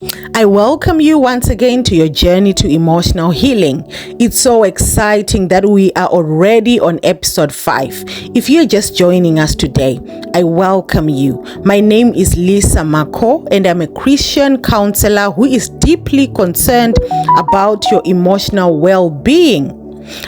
I welcome you once again to your journey to emotional healing. It's so exciting that we are already on episode 5. If you're just joining us today, I welcome you. My name is Lisa Mako, and I'm a Christian counselor who is deeply concerned about your emotional well-being.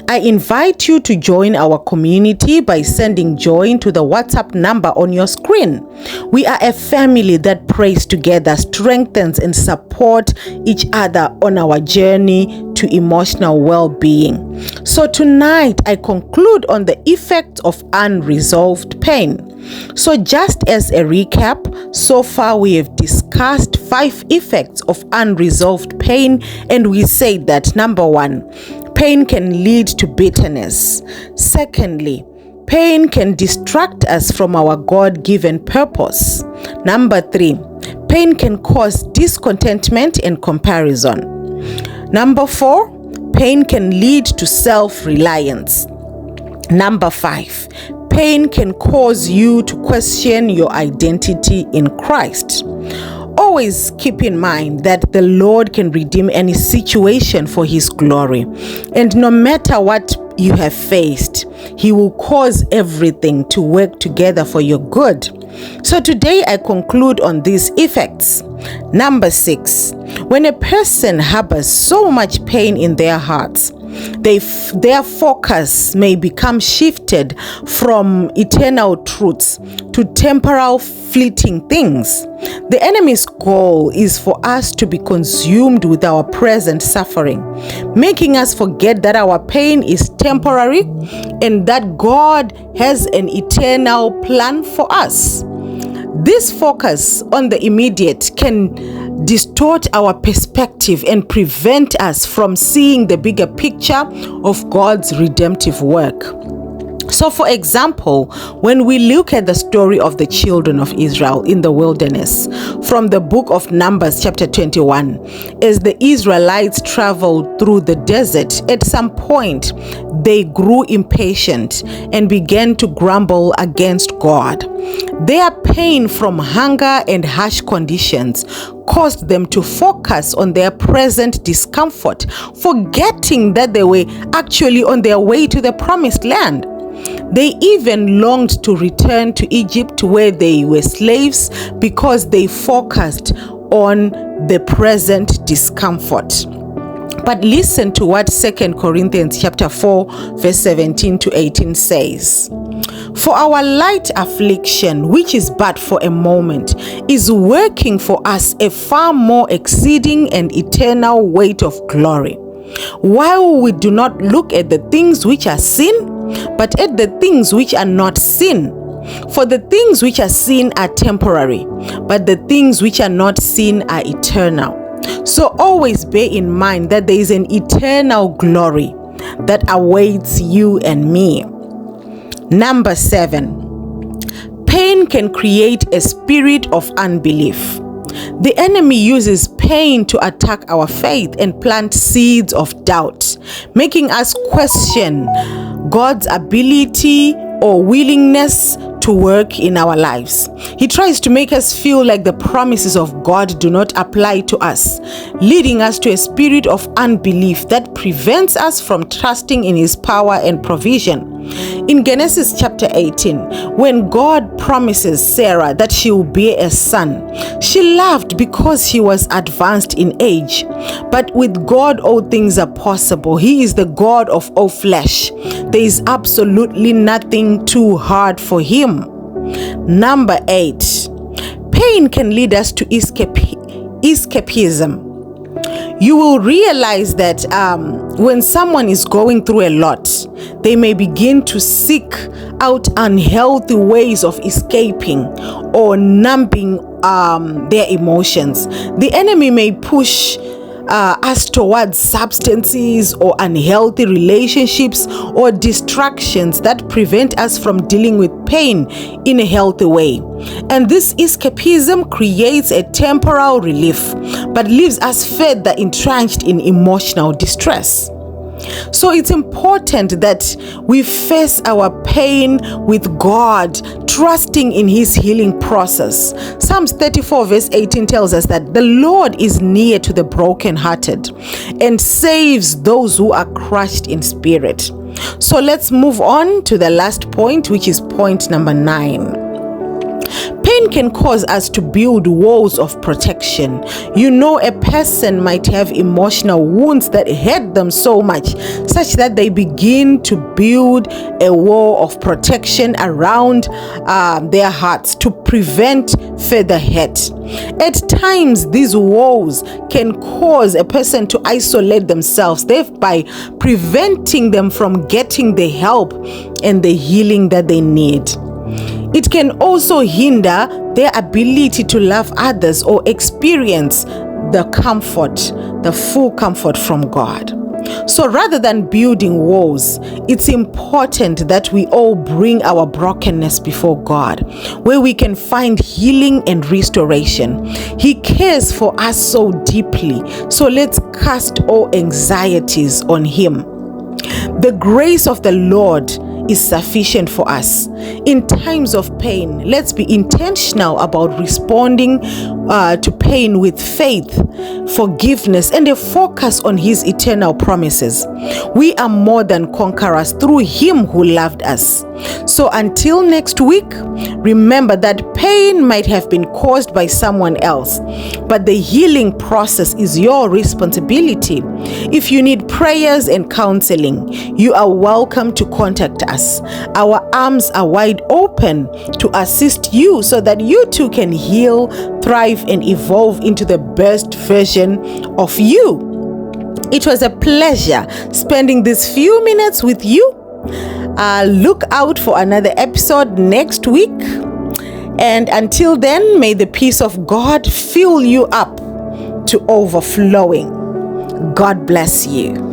I invite you to join our community by sending join to the WhatsApp number on your screen. We are a family that prays together, strengthens and supports each other on our journey to emotional well-being. So tonight I conclude on the effects of unresolved pain. So just as a recap, so far we have discussed 5 effects of unresolved pain, and we say that number 1, pain can lead to bitterness. Secondly, pain can distract us from our God-given purpose. Number 3, pain can cause discontentment and comparison. Number 4, pain can lead to self-reliance. Number 5, pain can cause you to question your identity in Christ. Always keep in mind that the Lord can redeem any situation for His glory. And no matter what you have faced, He will cause everything to work together for your good. So today I conclude on these effects. Number 6, when a person harbors so much pain in their hearts, their focus may become shifted from eternal truths to temporal fleeting things. The enemy's goal is for us to be consumed with our present suffering, making us forget that our pain is temporary and that God has an eternal plan for us. This focus on the immediate can distort our perspective and prevent us from seeing the bigger picture of God's redemptive work. So, for example, when we look at the story of the children of Israel in the wilderness, from the book of Numbers chapter 21, as the Israelites traveled through the desert, at some point they grew impatient and began to grumble against God. Their pain from hunger and harsh conditions caused them to focus on their present discomfort, forgetting that they were actually on their way to the promised land. They even longed to return to Egypt where they were slaves because they focused on the present discomfort. But listen to what 2 Corinthians chapter 4 verse 17 to 18 says. For our light affliction, which is but for a moment, is working for us a far more exceeding and eternal weight of glory. While we do not look at the things which are seen, but at the things which are not seen. For the things which are seen are temporary, but the things which are not seen are eternal. So always bear in mind that there is an eternal glory that awaits you and me. Number 7, pain can create a spirit of unbelief. The enemy uses pain to attack our faith and plant seeds of doubt, making us question God's ability or willingness to work in our lives. He tries to make us feel like the promises of God do not apply to us, leading us to a spirit of unbelief that prevents us from trusting in His power and provision. In Genesis chapter 18, when God promises Sarah that she will bear a son, she laughed because she was advanced in age. But with God, all things are possible. He is the God of all flesh. There is absolutely nothing too hard for Him. Number 8, pain can lead us to escapism. You will realize that when someone is going through a lot, they may begin to seek out unhealthy ways of escaping or numbing their emotions. The enemy may push us towards substances or unhealthy relationships or distractions that prevent us from dealing with pain in a healthy way. And this escapism creates a temporal relief, but leaves us further entrenched in emotional distress. So it's important that we face our pain with God, trusting in His healing process. Psalms 34 verse 18 tells us that the Lord is near to the brokenhearted and saves those who are crushed in spirit. So let's move on to the last point, which is point number 9. Pain can cause us to build walls of protection. A person might have emotional wounds that hurt them so much, such that they begin to build a wall of protection around their hearts to prevent further hurt. At times, these walls can cause a person to isolate themselves, thereby preventing them from getting the help and the healing that they need. It can also hinder their ability to love others or experience the full comfort from God. So rather than building walls, it's important that we all bring our brokenness before God, where we can find healing and restoration. He cares for us so deeply, so let's cast all anxieties on Him. The grace of the Lord is sufficient for us. In times of pain, let's be intentional about responding to pain with faith, forgiveness, and a focus on His eternal promises. We are more than conquerors through Him who loved us. So until next week, remember that pain might have been caused by someone else, but the healing process is your responsibility. If you need prayers and counseling, you are welcome to contact us. Our arms are wide open to assist you so that you too can heal, thrive, and evolve into the best version of you. It was a pleasure spending these few minutes with you. Look out for another episode next week. And until then, may the peace of God fill you up to overflowing. God bless you.